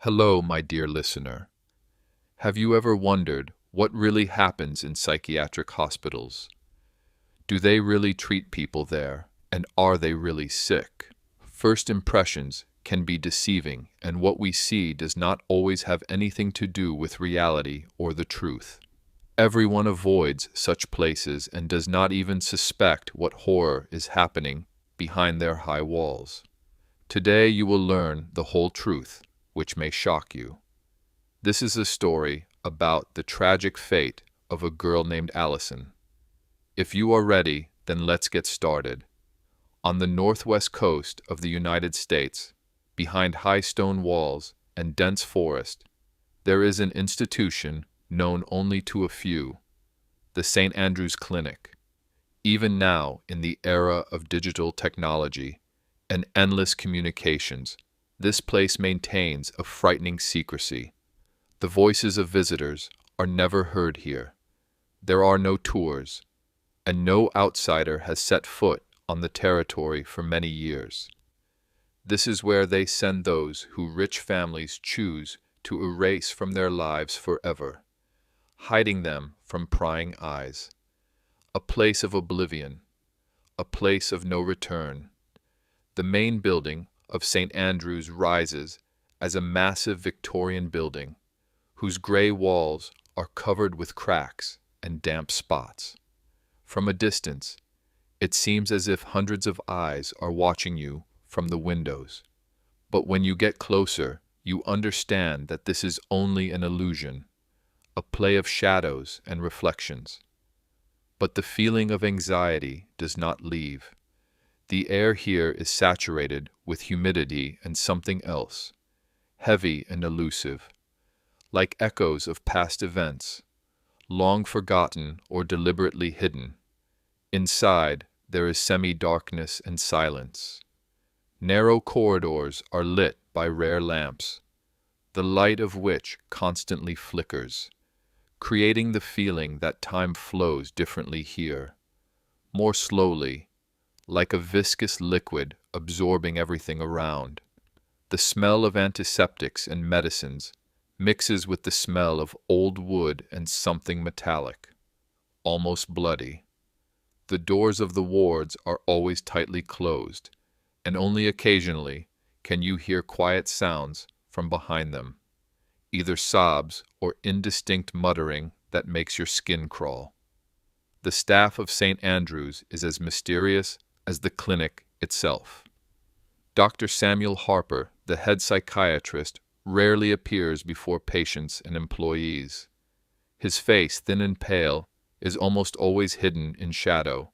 Hello, my dear listener. Have you ever wondered what really happens in psychiatric hospitals? Do they really treat people there, and are they really sick? First impressions can be deceiving, and what we see does not always have anything to do with reality or the truth. Everyone avoids such places and does not even suspect what horror is happening behind their high walls. Today you will learn the whole truth, which may shock you. This is a story about the tragic fate of a girl named Allison. If you are ready, then let's get started. On the northwest coast of the United States, behind high stone walls and dense forest, there is an institution known only to a few, the St. Andrew's Clinic. Even now, in the era of digital technology and endless communications, this place maintains a frightening secrecy. The voices of visitors are never heard here. There are no tours, and no outsider has set foot on the territory for many years. This is where they send those who rich families choose to erase from their lives forever, hiding them from prying eyes. A place of oblivion, a place of no return. The main building of St. Andrew's rises as a massive Victorian building, whose gray walls are covered with cracks and damp spots. From a distance, it seems as if hundreds of eyes are watching you from the windows. But when you get closer, you understand that this is only an illusion, a play of shadows and reflections. But the feeling of anxiety does not leave. The air here is saturated with humidity and something else, heavy and elusive, like echoes of past events, long forgotten or deliberately hidden. Inside, there is semi-darkness and silence. Narrow corridors are lit by rare lamps, the light of which constantly flickers, creating the feeling that time flows differently here, more slowly, like a viscous liquid absorbing everything around. The smell of antiseptics and medicines mixes with the smell of old wood and something metallic, almost bloody. The doors of the wards are always tightly closed, and only occasionally can you hear quiet sounds from behind them, either sobs or indistinct muttering that makes your skin crawl. The staff of St. Andrew's is as mysterious as the clinic itself. Dr. Samuel Harper, the head psychiatrist, rarely appears before patients and employees. His face, thin and pale, is almost always hidden in shadow,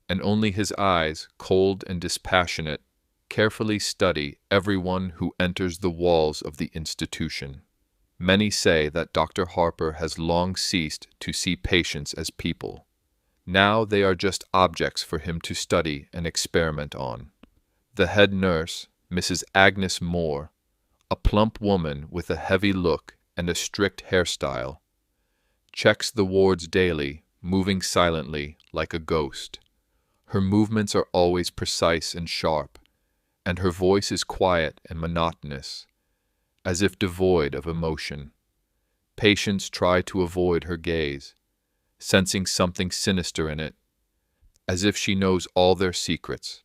and only his eyes, cold and dispassionate, carefully study everyone who enters the walls of the institution. Many say that Dr. Harper has long ceased to see patients as people. Now they are just objects for him to study and experiment on. The head nurse, Mrs. Agnes Moore, a plump woman with a heavy look and a strict hairstyle, checks the wards daily, moving silently like a ghost. Her movements are always precise and sharp, and her voice is quiet and monotonous, as if devoid of emotion. Patients try to avoid her gaze, sensing something sinister in it, as if she knows all their secrets,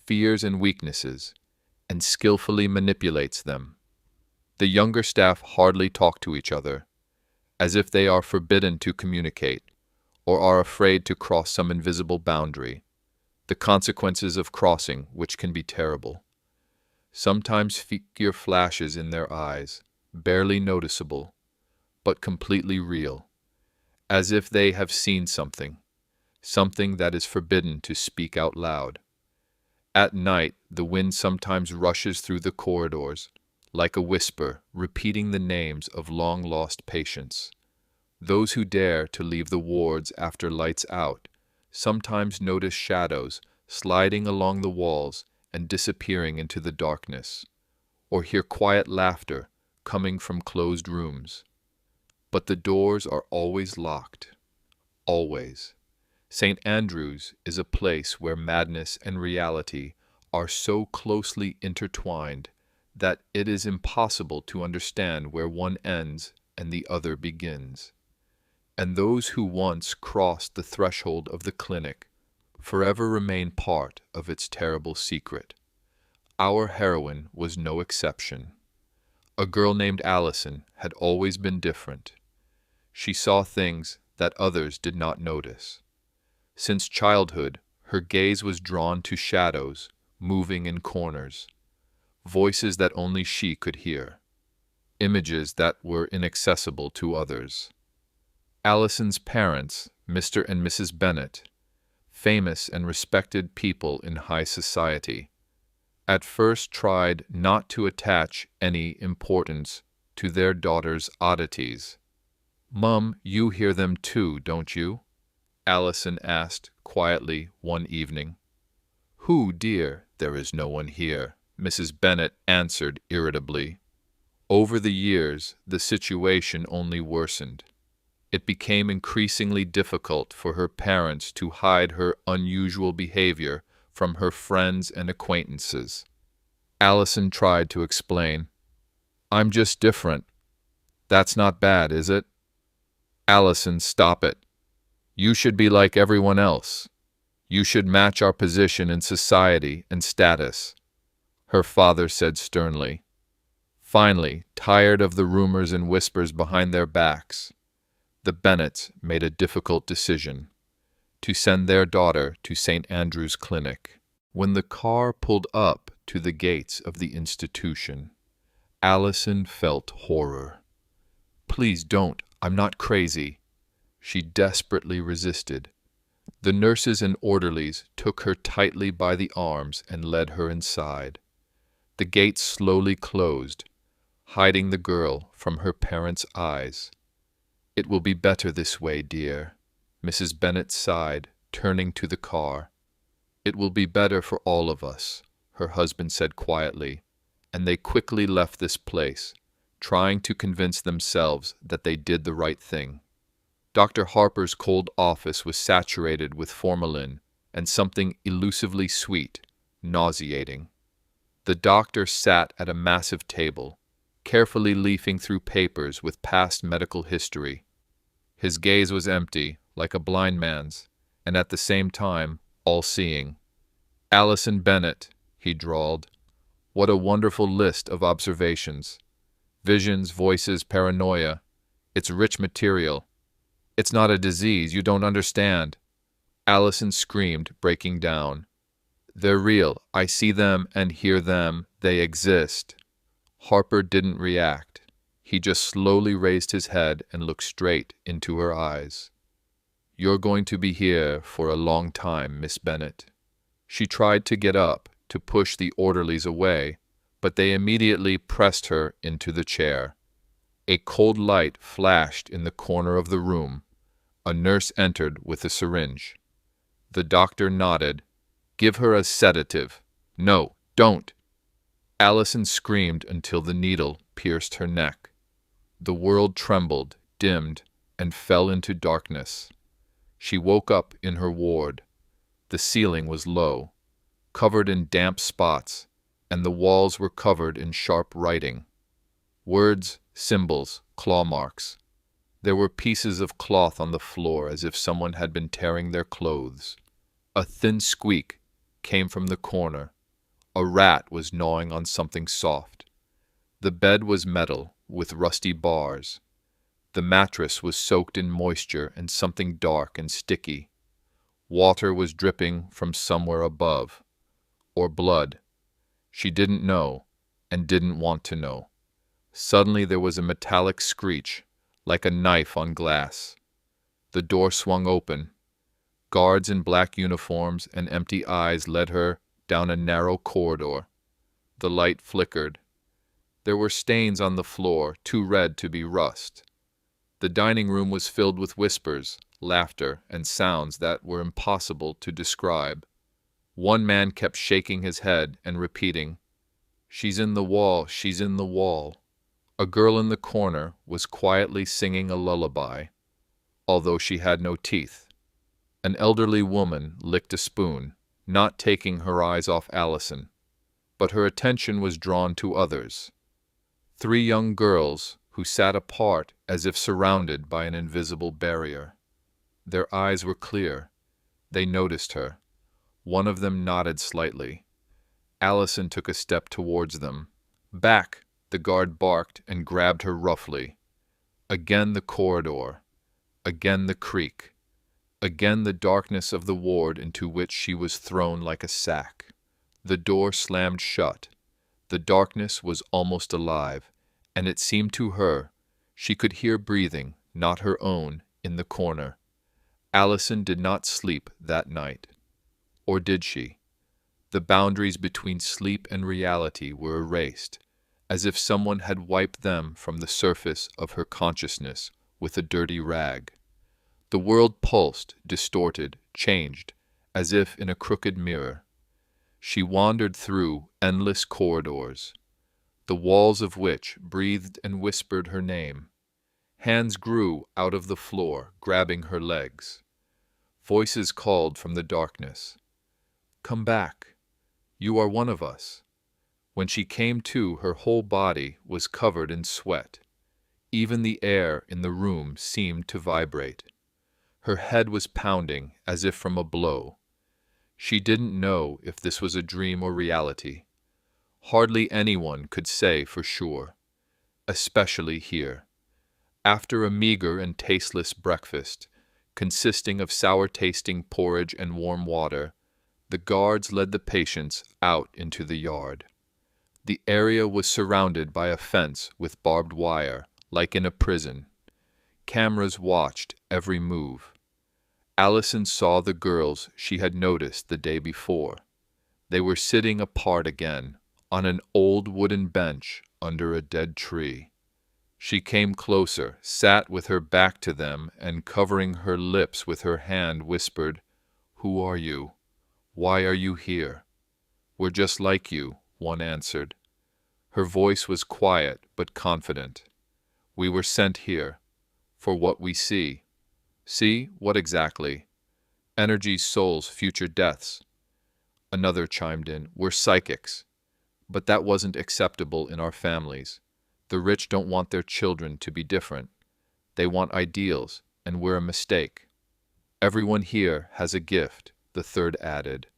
fears and weaknesses, and skillfully manipulates them. The younger staff hardly talk to each other, as if they are forbidden to communicate, or are afraid to cross some invisible boundary, the consequences of crossing which can be terrible. Sometimes fear flashes in their eyes, barely noticeable, but completely real, as if they have seen something that is forbidden to speak out loud. At night, the wind sometimes rushes through the corridors, like a whisper, repeating the names of long-lost patients. Those who dare to leave the wards after lights out sometimes notice shadows sliding along the walls and disappearing into the darkness, or hear quiet laughter coming from closed rooms. But the doors are always locked. Always. St. Andrew's is a place where madness and reality are so closely intertwined that it is impossible to understand where one ends and the other begins. And those who once crossed the threshold of the clinic forever remain part of its terrible secret. Our heroine was no exception. A girl named Allison had always been different. She saw things that others did not notice. Since childhood, her gaze was drawn to shadows moving in corners, voices that only she could hear, images that were inaccessible to others. Allison's parents, Mr. and Mrs. Bennet, famous and respected people in high society, at first tried not to attach any importance to their daughter's oddities. "Mum, you hear them too, don't you?" Allison asked quietly one evening. "Who, dear? There is no one here," Mrs. Bennet answered irritably. Over the years, the situation only worsened. It became increasingly difficult for her parents to hide her unusual behavior from her friends and acquaintances. Allison tried to explain. "I'm just different. That's not bad, is it?" "Allison, stop it. You should be like everyone else. You should match our position in society and status," her father said sternly. Finally, tired of the rumors and whispers behind their backs, the Bennets made a difficult decision: to send their daughter to St. Andrew's Clinic. When the car pulled up to the gates of the institution, Allison felt horror. "Please don't, I'm not crazy," she desperately resisted. The nurses and orderlies took her tightly by the arms and led her inside. The gates slowly closed, hiding the girl from her parents' eyes. "It will be better this way, dear," Mrs. Bennet sighed, turning to the car. "It will be better for all of us," her husband said quietly, and they quickly left this place, trying to convince themselves that they did the right thing. Dr. Harper's cold office was saturated with formalin and something elusively sweet, nauseating. The doctor sat at a massive table, carefully leafing through papers with past medical history. His gaze was empty, like a blind man's, and at the same time, all-seeing. "Allison Bennet," he drawled. "What a wonderful list of observations. Visions, voices, paranoia. It's rich material. It's not a disease, you don't understand." Allison screamed, breaking down. "They're real. I see them and hear them. They exist." Harper didn't react. He just slowly raised his head and looked straight into her eyes. "You're going to be here for a long time, Miss Bennet." She tried to get up, to push the orderlies away, but they immediately pressed her into the chair. A cold light flashed in the corner of the room. A nurse entered with a syringe. The doctor nodded. "Give her a sedative." "No, don't." Allison screamed until the needle pierced her neck. The world trembled, dimmed, and fell into darkness. She woke up in her ward. The ceiling was low, covered in damp spots, and the walls were covered in sharp writing. Words, symbols, claw marks. There were pieces of cloth on the floor as if someone had been tearing their clothes. A thin squeak came from the corner. A rat was gnawing on something soft. The bed was metal, with rusty bars. The mattress was soaked in moisture and something dark and sticky. Water was dripping from somewhere above. Or blood. She didn't know, and didn't want to know. Suddenly there was a metallic screech, like a knife on glass. The door swung open. Guards in black uniforms and empty eyes led her down a narrow corridor. The light flickered. There were stains on the floor, too red to be rust. The dining room was filled with whispers, laughter, and sounds that were impossible to describe. One man kept shaking his head and repeating, "She's in the wall, she's in the wall." A girl in the corner was quietly singing a lullaby, although she had no teeth. An elderly woman licked a spoon, not taking her eyes off Allison. but her attention was drawn to others. Three young girls who sat apart as if surrounded by an invisible barrier. Their eyes were clear. They noticed her. One of them nodded slightly. Allison took a step towards them. "Back!" the guard barked and grabbed her roughly. Again the corridor. Again the creak. Again the darkness of the ward into which she was thrown like a sack. The door slammed shut. The darkness was almost alive, and it seemed to her she could hear breathing, not her own, in the corner. Allison did not sleep that night. Or did she? The boundaries between sleep and reality were erased, as if someone had wiped them from the surface of her consciousness with a dirty rag. The world pulsed, distorted, changed, as if in a crooked mirror. She wandered through endless corridors, the walls of which breathed and whispered her name. Hands grew out of the floor, grabbing her legs. Voices called from the darkness. "Come back. You are one of us." When she came to, her whole body was covered in sweat. Even the air in the room seemed to vibrate. Her head was pounding as if from a blow. She didn't know if this was a dream or reality. Hardly anyone could say for sure, especially here. After a meager and tasteless breakfast, consisting of sour-tasting porridge and warm water, the guards led the patients out into the yard. The area was surrounded by a fence with barbed wire, like in a prison. Cameras watched every move. Allison saw the girls she had noticed the day before. They were sitting apart again, on an old wooden bench under a dead tree. She came closer, sat with her back to them, and covering her lips with her hand whispered, "Who are you? Why are you here?" "We're just like you," one answered. Her voice was quiet but confident. "We were sent here. For what we see." "See? What exactly?" "Energies, souls, future deaths." Another chimed in, "We're psychics." But that wasn't acceptable in our families. The rich don't want their children to be different. They want ideals, and we're a mistake. "Everyone here has a gift," the third added.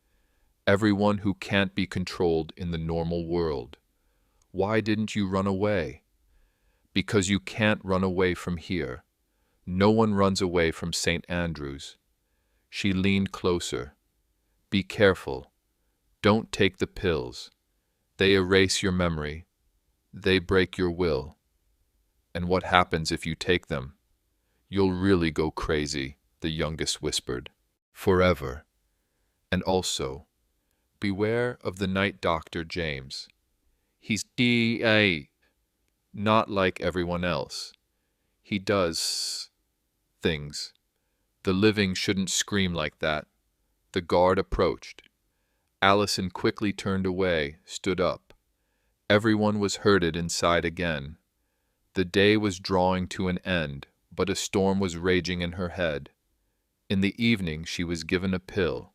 "Everyone who can't be controlled in the normal world." "Why didn't you run away?" "Because you can't run away from here. No one runs away from St. Andrews." She leaned closer. "Be careful. Don't take the pills. They erase your memory. They break your will." "And what happens if you take them?" "You'll really go crazy," the youngest whispered. "Forever. And also, beware of the night doctor James. He's D.A. not like everyone else. He does things. The living shouldn't scream like that." The guard approached. Allison quickly turned away, stood up. Everyone was herded inside again. The day was drawing to an end, but a storm was raging in her head. In the evening she was given a pill.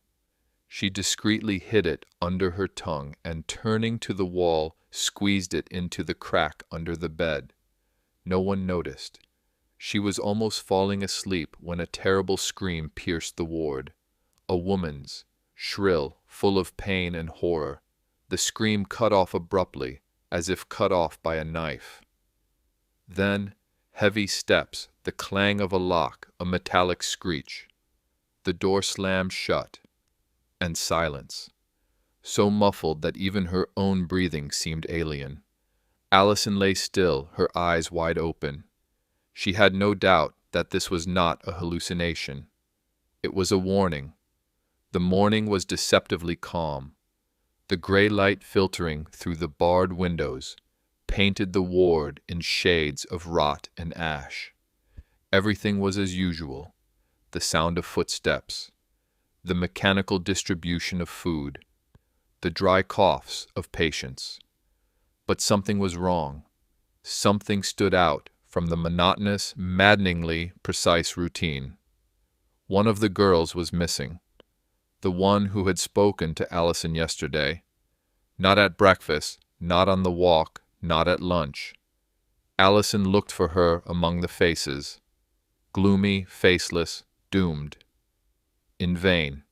She discreetly hid it under her tongue and, turning to the wall, squeezed it into the crack under the bed. No one noticed. She was almost falling asleep when a terrible scream pierced the ward. A woman's, shrill, full of pain and horror. The scream cut off abruptly, as if cut off by a knife. Then, heavy steps, the clang of a lock, a metallic screech. The door slammed shut, and silence, so muffled that even her own breathing seemed alien. Allison lay still, her eyes wide open. She had no doubt that this was not a hallucination. It was a warning. The morning was deceptively calm. The gray light filtering through the barred windows painted the ward in shades of rot and ash. Everything was as usual: the sound of footsteps, the mechanical distribution of food, the dry coughs of patients. But something was wrong. Something stood out from the monotonous, maddeningly precise routine. One of the girls was missing. The one who had spoken to Allison yesterday. Not at breakfast, not on the walk, not at lunch. Allison looked for her among the faces, gloomy, faceless, doomed. In vain.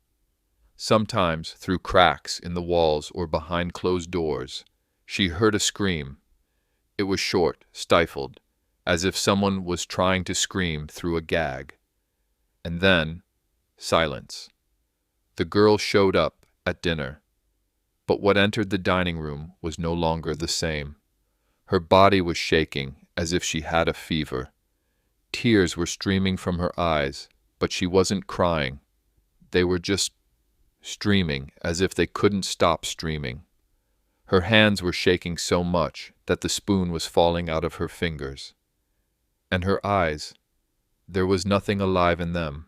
Sometimes, through cracks in the walls or behind closed doors, she heard a scream. It was short, stifled, as if someone was trying to scream through a gag. And then, silence. The girl showed up at dinner, but what entered the dining room was no longer the same. Her body was shaking as if she had a fever. Tears were streaming from her eyes, but she wasn't crying. They were just streaming as if they couldn't stop streaming. Her hands were shaking so much that the spoon was falling out of her fingers. And her eyes, there was nothing alive in them,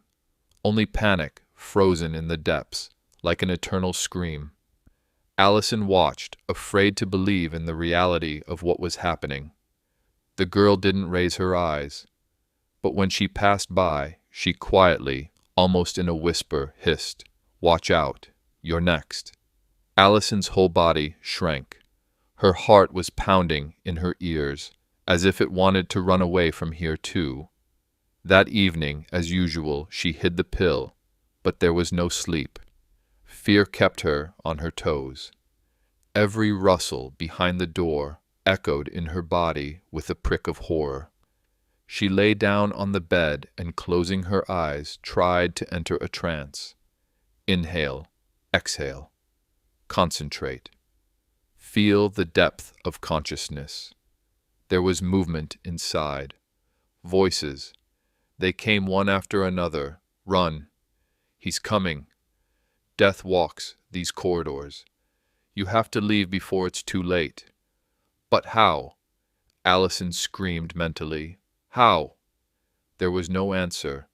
only panic frozen in the depths, like an eternal scream. Allison watched, afraid to believe in the reality of what was happening. The girl didn't raise her eyes, but when she passed by, she quietly, almost in a whisper, hissed, "Watch out, you're next." Allison's whole body shrank. Her heart was pounding in her ears, as if it wanted to run away from here too. That evening, as usual, she hid the pill, but there was no sleep. Fear kept her on her toes. Every rustle behind the door echoed in her body with a prick of horror. She lay down on the bed and, closing her eyes, tried to enter a trance. Inhale, exhale, concentrate. Feel the depth of consciousness. There was movement inside. Voices. They came one after another. Run. He's coming. Death walks these corridors. You have to leave before it's too late. But how? Allison screamed mentally. How? There was no answer,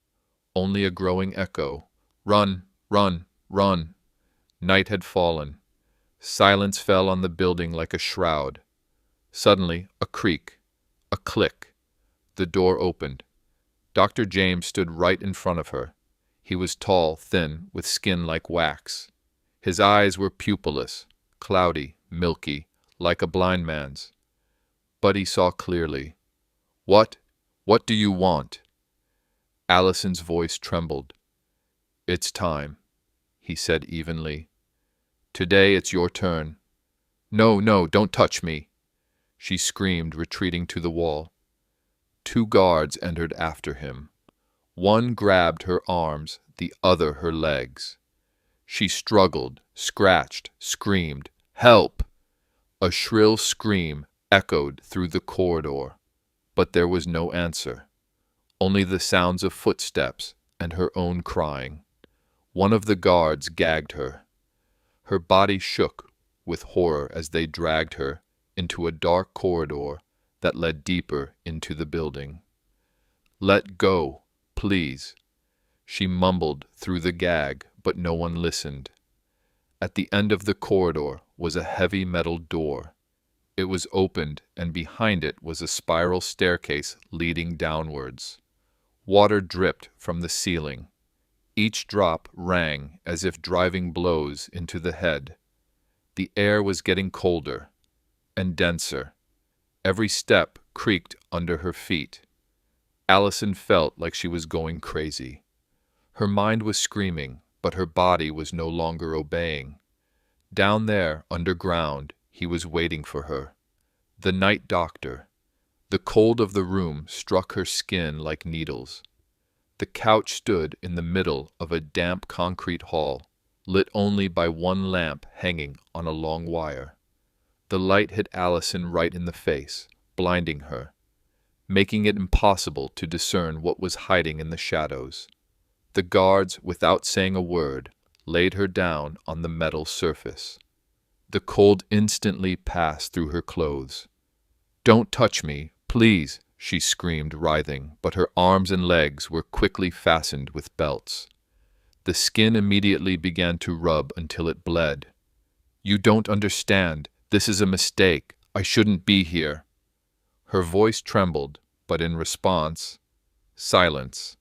only a growing echo. Run, run, run. Night had fallen. Silence fell on the building like a shroud. Suddenly, a creak, a click. The door opened. Dr. James stood right in front of her. He was tall, thin, with skin like wax. His eyes were pupilless, cloudy, milky, like a blind man's. But he saw clearly. What do you want? Allison's voice trembled. It's time, he said evenly. Today it's your turn. No, no, don't touch me, she screamed, retreating to the wall. 2 guards entered after him. One grabbed her arms, the other her legs. She struggled, scratched, screamed, "Help!" A shrill scream echoed through the corridor, but there was no answer, only the sounds of footsteps and her own crying. One of the guards gagged her. Her body shook with horror as they dragged her into a dark corridor that led deeper into the building. "Let go, please," she mumbled through the gag, but no one listened. At the end of the corridor was a heavy metal door. It was opened, and behind it was a spiral staircase leading downwards. Water dripped from the ceiling. Each drop rang as if driving blows into the head. The air was getting colder and denser. Every step creaked under her feet. Allison felt like she was going crazy. Her mind was screaming, but her body was no longer obeying. Down there, underground, he was waiting for her. The night doctor. The cold of the room struck her skin like needles. The couch stood in the middle of a damp concrete hall, lit only by one lamp hanging on a long wire. The light hit Allison right in the face, blinding her, making it impossible to discern what was hiding in the shadows. The guards, without saying a word, laid her down on the metal surface. The cold instantly passed through her clothes. "Don't touch me, please," she screamed, writhing, but her arms and legs were quickly fastened with belts. The skin immediately began to rub until it bled. "You don't understand. This is a mistake. I shouldn't be here." Her voice trembled, but in response, silence.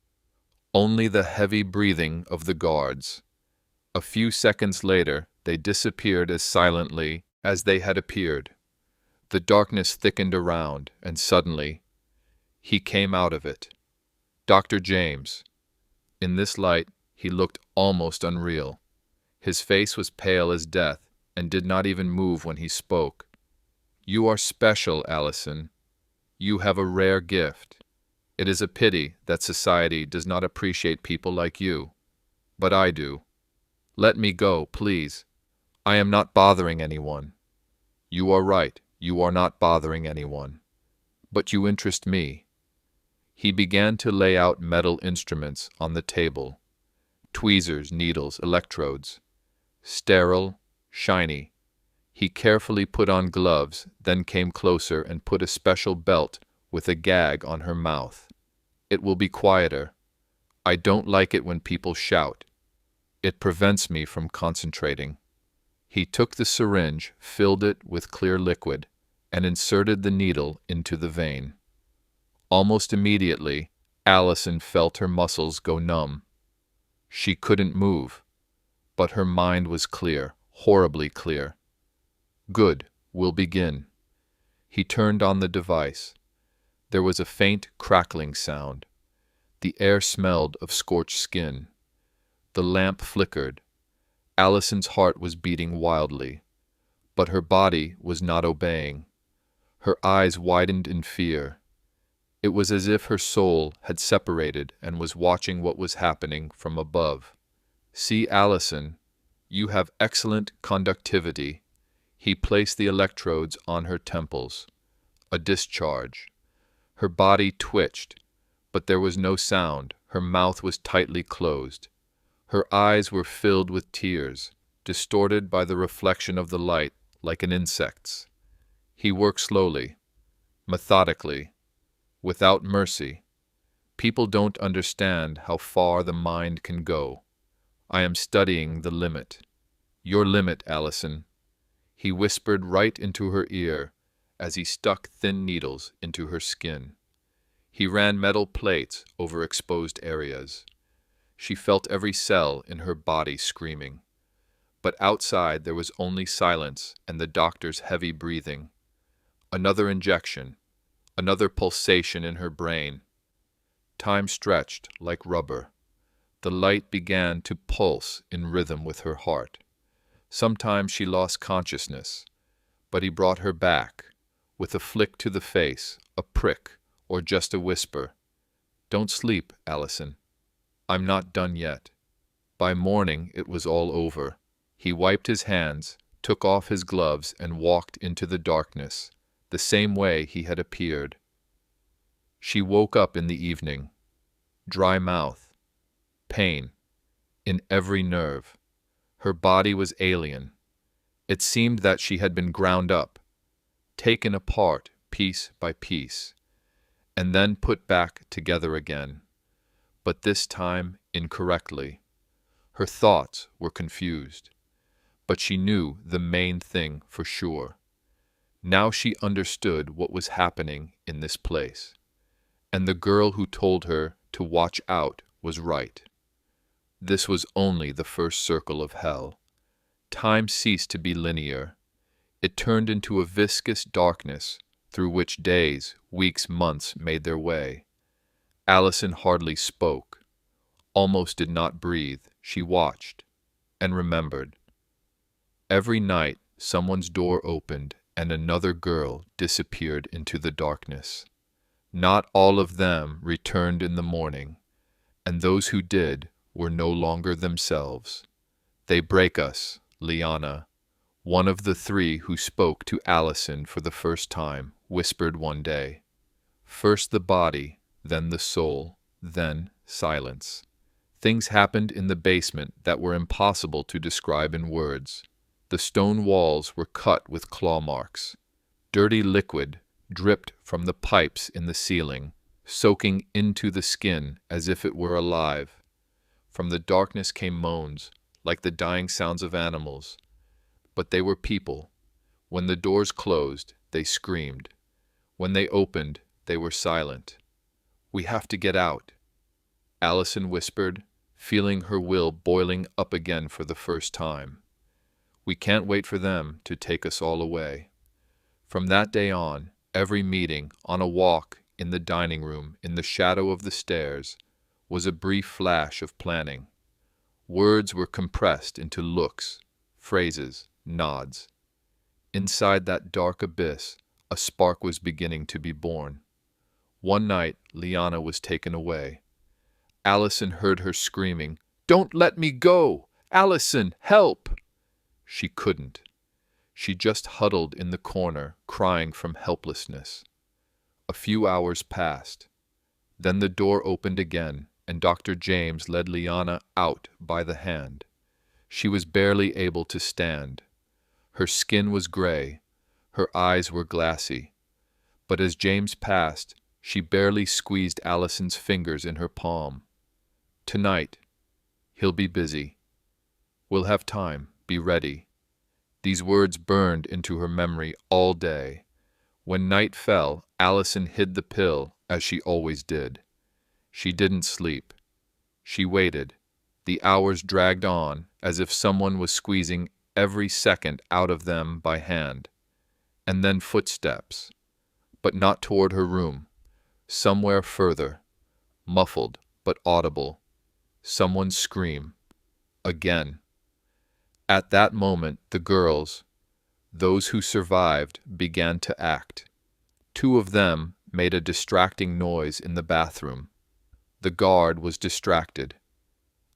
Only the heavy breathing of the guards. A few seconds later, they disappeared as silently as they had appeared. The darkness thickened around, and suddenly, he came out of it. Dr. James. In this light, he looked almost unreal. His face was pale as death and did not even move when he spoke. "You are special, Allison. You have a rare gift. It is a pity that society does not appreciate people like you. But I do. Let me go, please. I am not bothering anyone." "You are right. You are not bothering anyone. But you interest me." He began to lay out metal instruments on the table. Tweezers, needles, electrodes. Sterile, shiny. He carefully put on gloves, then came closer and put a special belt with a gag on her mouth. "It will be quieter. I don't like it when people shout. It prevents me from concentrating." He took the syringe, filled it with clear liquid, and inserted the needle into the vein. Almost immediately, Allison felt her muscles go numb. She couldn't move, but her mind was clear, horribly clear. "Good, we'll begin." He turned on the device. There was a faint crackling sound. The air smelled of scorched skin. The lamp flickered. Allison's heart was beating wildly, but her body was not obeying. Her eyes widened in fear. It was as if her soul had separated and was watching what was happening from above. "See, Allison, you have excellent conductivity." He placed the electrodes on her temples. A discharge. Her body twitched, but there was no sound. Her mouth was tightly closed. Her eyes were filled with tears, distorted by the reflection of the light like an insect's. He worked slowly, methodically, without mercy. People don't understand how far the mind can go. I am studying the limit. Your limit, Allison. He whispered right into her ear as he stuck thin needles into her skin. He ran metal plates over exposed areas. She felt every cell in her body screaming. But outside there was only silence and the doctor's heavy breathing. Another injection, another pulsation in her brain. Time stretched like rubber. The light began to pulse in rhythm with her heart. Sometimes she lost consciousness, but he brought her back, with a flick to the face, a prick, or just a whisper. "Don't sleep, Allison. I'm not done yet." By morning it was all over. He wiped his hands, took off his gloves, and walked into the darkness, the same way he had appeared. She woke up in the evening. Dry mouth. Pain. In every nerve. Her body was alien. It seemed that she had been ground up, taken apart piece by piece, and then put back together again. But this time incorrectly. Her thoughts were confused, but she knew the main thing for sure. Now she understood what was happening in this place, and the girl who told her to watch out was right. This was only the first circle of hell. Time ceased to be linear. It turned into a viscous darkness through which days, weeks, months made their way. Allison hardly spoke, almost did not breathe. She watched and remembered. Every night someone's door opened and another girl disappeared into the darkness. Not all of them returned in the morning, and those who did were no longer themselves. "They break us," Liana, one of the three who spoke to Allison for the first time, whispered one day. First the body, then the soul, then silence. Things happened in the basement that were impossible to describe in words. The stone walls were cut with claw marks. Dirty liquid dripped from the pipes in the ceiling, soaking into the skin as if it were alive. From the darkness came moans, like the dying sounds of animals. But they were people. When the doors closed, they screamed. When they opened, they were silent. "We have to get out," Allison whispered, feeling her will boiling up again for the first time. We can't wait for them to take us all away. From that day on, every meeting, on a walk, in the dining room, in the shadow of the stairs, was a brief flash of planning. Words were compressed into looks, phrases, nods. Inside that dark abyss, a spark was beginning to be born. One night, Liana was taken away. Allison heard her screaming, "Don't let me go! Allison, help!" She couldn't. She just huddled in the corner, crying from helplessness. A few hours passed. Then the door opened again, and Dr. James led Liana out by the hand. She was barely able to stand. Her skin was gray, her eyes were glassy. But as James passed, she barely squeezed Allison's fingers in her palm. "Tonight, he'll be busy. We'll have time, be ready." These words burned into her memory all day. When night fell, Allison hid the pill, as she always did. She didn't sleep. She waited. The hours dragged on, as if someone was squeezing every second out of them by hand. And then footsteps, but not toward her room. Somewhere further, muffled but audible. Someone's scream. Again. At that moment, the girls, those who survived, began to act. Two of them made a distracting noise in the bathroom. The guard was distracted.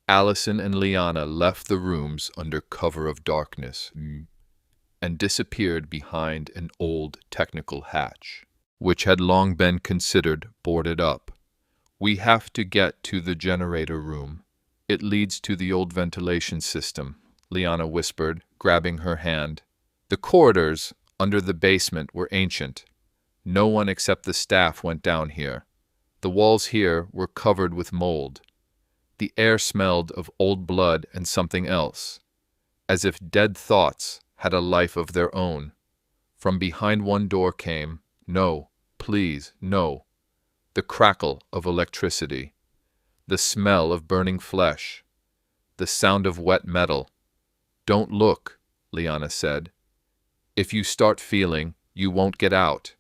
Allison and Liana left the rooms under cover of darkness and disappeared behind an old technical hatch, which had long been considered boarded up. "We have to get to the generator room. It leads to the old ventilation system," Liana whispered, grabbing her hand. The corridors under the basement were ancient. No one except the staff went down here. The walls here were covered with mold. The air smelled of old blood and something else, as if dead thoughts had a life of their own. From behind one door came, "No, please, no," the crackle of electricity, the smell of burning flesh, the sound of wet metal. "Don't look," Liana said. "If you start feeling, you won't get out."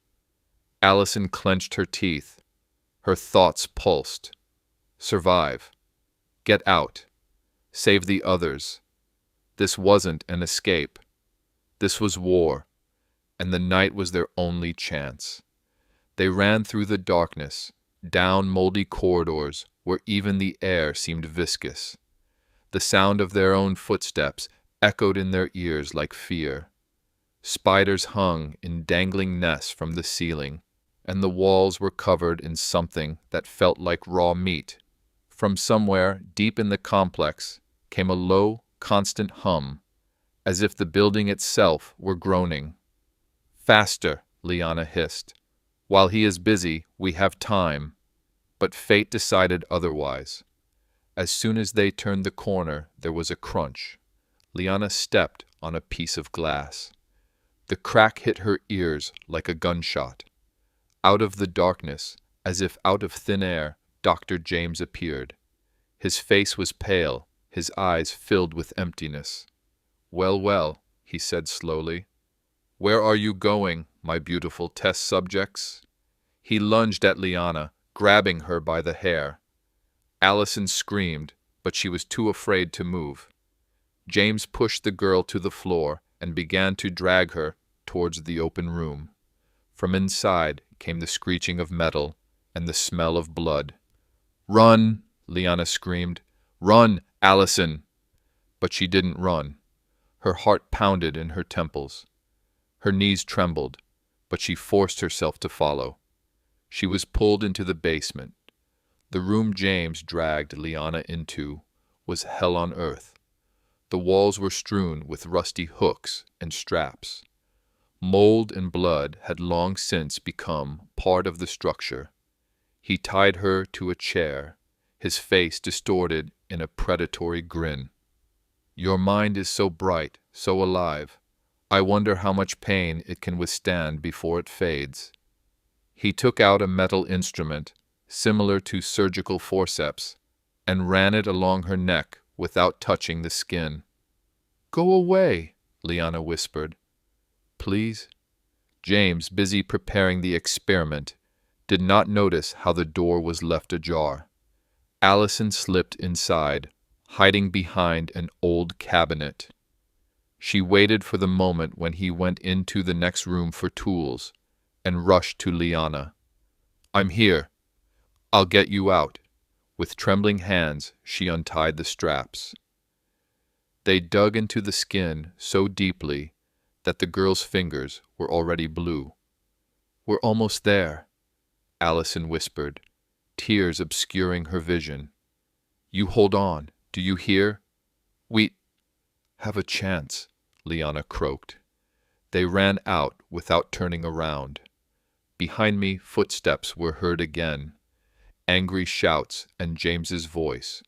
Allison clenched her teeth. Her thoughts pulsed. Survive. Get out. Save the others. This wasn't an escape. This was war, and the night was their only chance. They ran through the darkness, down moldy corridors where even the air seemed viscous. The sound of their own footsteps echoed in their ears like fear. Spiders hung in dangling nests from the ceiling, and the walls were covered in something that felt like raw meat. From somewhere deep in the complex came a low, constant hum, as if the building itself were groaning. "Faster," Liana hissed. "While he is busy, we have time." But fate decided otherwise. As soon as they turned the corner, there was a crunch. Liana stepped on a piece of glass. The crack hit her ears like a gunshot. Out of the darkness, as if out of thin air, Dr. James appeared. His face was pale, his eyes filled with emptiness. "Well, well," he said slowly. "Where are you going, my beautiful test subjects?" He lunged at Liana, grabbing her by the hair. Allison screamed, but she was too afraid to move. James pushed the girl to the floor and began to drag her towards the open room. From inside came the screeching of metal and the smell of blood. "Run!" Liana screamed. "Run, Allison!" But she didn't run. Her heart pounded in her temples. Her knees trembled, but she forced herself to follow. She was pulled into the basement. The room James dragged Liana into was hell on earth. The walls were strewn with rusty hooks and straps. Mold and blood had long since become part of the structure. He tied her to a chair, his face distorted in a predatory grin. "Your mind is so bright, so alive. I wonder how much pain it can withstand before it fades." He took out a metal instrument, similar to surgical forceps, and ran it along her neck without touching the skin. "Go away," Liana whispered. Please? James, busy preparing the experiment, did not notice how the door was left ajar. Allison slipped inside, hiding behind an old cabinet. She waited for the moment when he went into the next room for tools, and rushed to Liana. I'm here. I'll get you out. With trembling hands, she untied the straps. They dug into the skin so deeply that the girl's fingers were already blue. We're almost there, Allison whispered, tears obscuring her vision. You hold on, do you hear? We have a chance, Liana croaked. They ran out without turning around. Behind me, footsteps were heard again, angry shouts and James's voice.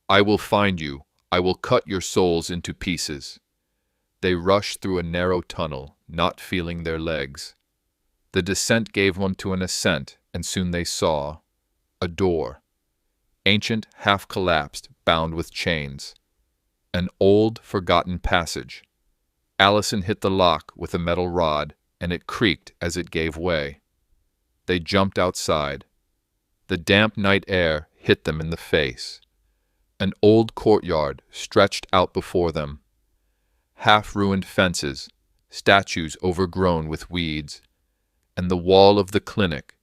I will find you. I will cut your souls into pieces. They rushed through a narrow tunnel, not feeling their legs. The descent gave one to an ascent, and soon they saw a door. Ancient, half-collapsed, bound with chains. An old, forgotten passage. Allison hit the lock with a metal rod, and it creaked as it gave way. They jumped outside. The damp night air hit them in the face. An old courtyard stretched out before them. Half-ruined fences, statues overgrown with weeds, and the wall of the clinic,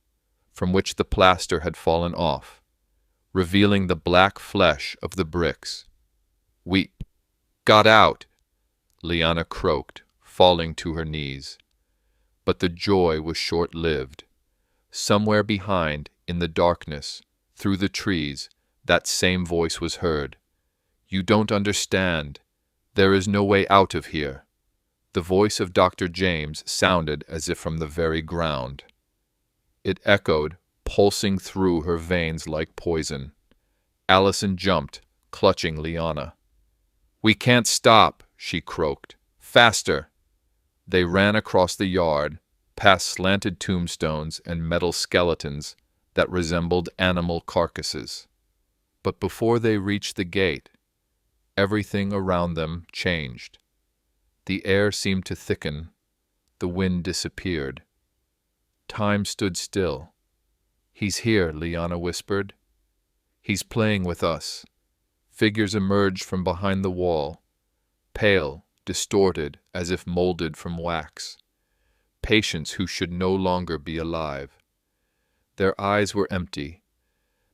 from which the plaster had fallen off, revealing the black flesh of the bricks. We got out, Liana croaked, falling to her knees. But the joy was short-lived. Somewhere behind, in the darkness, through the trees, that same voice was heard. You don't understand. There is no way out of here. The voice of Dr. James sounded as if from the very ground. It echoed, pulsing through her veins like poison. Allison jumped, clutching Liana. We can't stop, she croaked. Faster! They ran across the yard, past slanted tombstones and metal skeletons that resembled animal carcasses. But before they reached the gate, everything around them changed. The air seemed to thicken. The wind disappeared. Time stood still. He's here, Liana whispered. He's playing with us. Figures emerged from behind the wall, pale, distorted as if molded from wax. Patients who should no longer be alive. Their eyes were empty,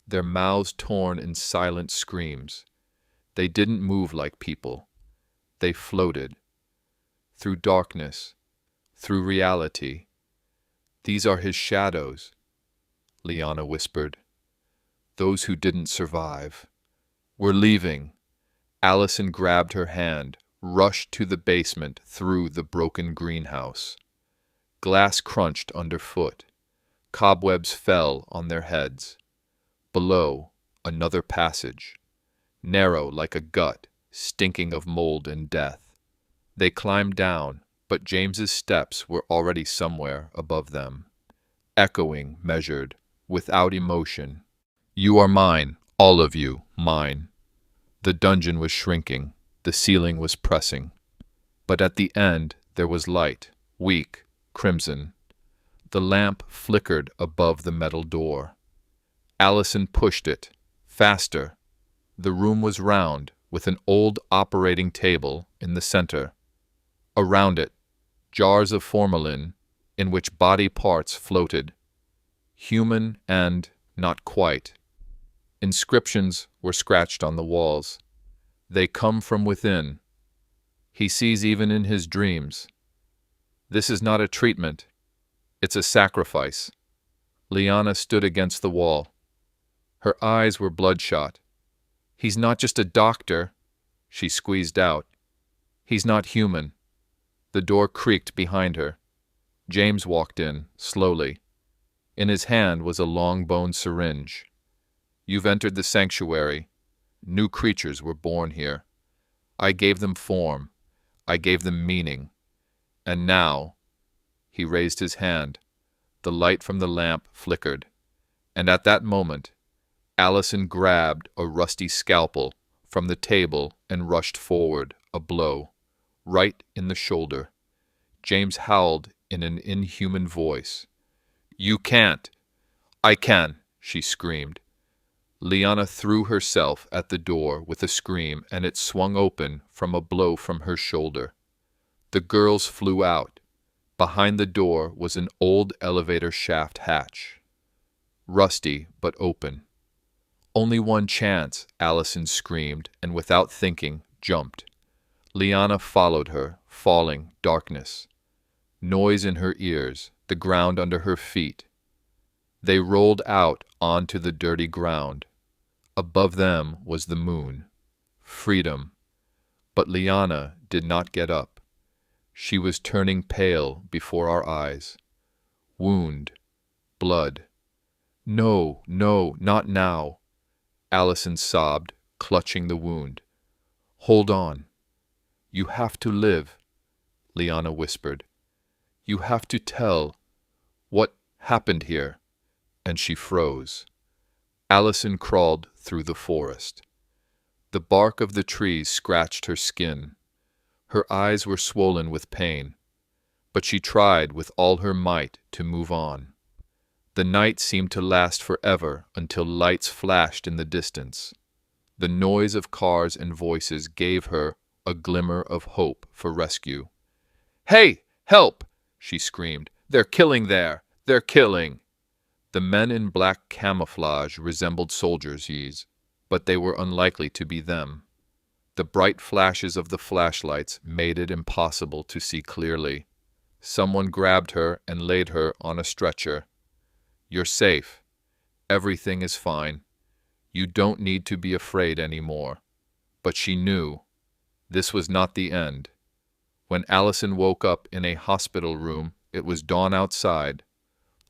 their mouths torn in silent screams. They didn't move like people. They floated. Through darkness, through reality. These are his shadows, Liana whispered. Those who didn't survive. We're leaving. Allison grabbed her hand, rushed to the basement through the broken greenhouse. Glass crunched underfoot. Cobwebs fell on their heads. Below, another passage, narrow like a gut, stinking of mold and death. They climbed down, but James's steps were already somewhere above them, echoing, measured, without emotion. You are mine, all of you, mine. The dungeon was shrinking, the ceiling was pressing. But at the end there was light, weak, crimson. The lamp flickered above the metal door. Allison pushed it, faster. The room was round, with an old operating table in the center. Around it, jars of formalin, in which body parts floated. Human and not quite. Inscriptions were scratched on the walls. They come from within. He sees even in his dreams. This is not a treatment. It's a sacrifice. Liana stood against the wall. Her eyes were bloodshot. He's not just a doctor, she squeezed out. He's not human. The door creaked behind her. James walked in, slowly. In his hand was a long-boned syringe. You've entered the sanctuary. New creatures were born here. I gave them form. I gave them meaning. And now, he raised his hand. The light from the lamp flickered. And at that moment, Allison grabbed a rusty scalpel from the table and rushed forward, a blow. right in the shoulder. James howled in an inhuman voice. "You can't!" "I can!" she screamed. Liana threw herself at the door with a scream, and it swung open from a blow from her shoulder. The girls flew out. Behind the door was an old elevator shaft hatch, rusty but open. "Only one chance," Allison screamed, and without thinking, jumped. Liana followed her, falling, darkness. Noise in her ears, the ground under her feet. They rolled out onto the dirty ground. Above them was the moon. Freedom. But Liana did not get up. She was turning pale before our eyes. Wound. Blood. "No, no, not now," Allison sobbed, clutching the wound. "Hold on. You have to live," Liana whispered. "You have to tell what happened here." And she froze. Allison crawled through the forest. The bark of the trees scratched her skin. Her eyes were swollen with pain, but she tried with all her might to move on. The night seemed to last forever until lights flashed in the distance. The noise of cars and voices gave her a glimmer of hope for rescue. "Hey, help!" she screamed. "They're killing there! They're killing!" The men in black camouflage resembled soldiers, but they were unlikely to be them. The bright flashes of the flashlights made it impossible to see clearly. Someone grabbed her and laid her on a stretcher. "You're safe. Everything is fine. You don't need to be afraid anymore." But she knew this was not the end. When Allison woke up in a hospital room, it was dawn outside.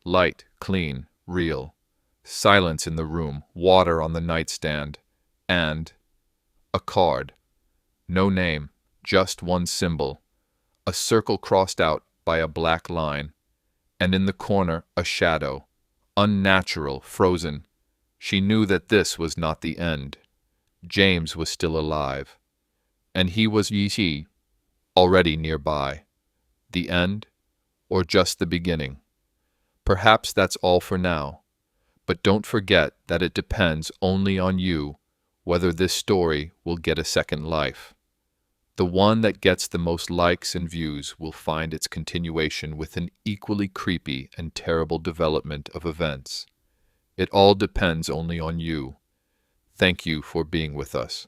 Light, clean, real. Silence in the room, water on the nightstand, and a card. No name, just one symbol. A circle crossed out by a black line. And in the corner, a shadow. Unnatural, frozen. She knew that this was not the end. James was still alive. And he was already nearby. The end, or just the beginning? Perhaps that's all for now. But don't forget that it depends only on you whether this story will get a second life. The one that gets the most likes and views will find its continuation with an equally creepy and terrible development of events. It all depends only on you. Thank you for being with us.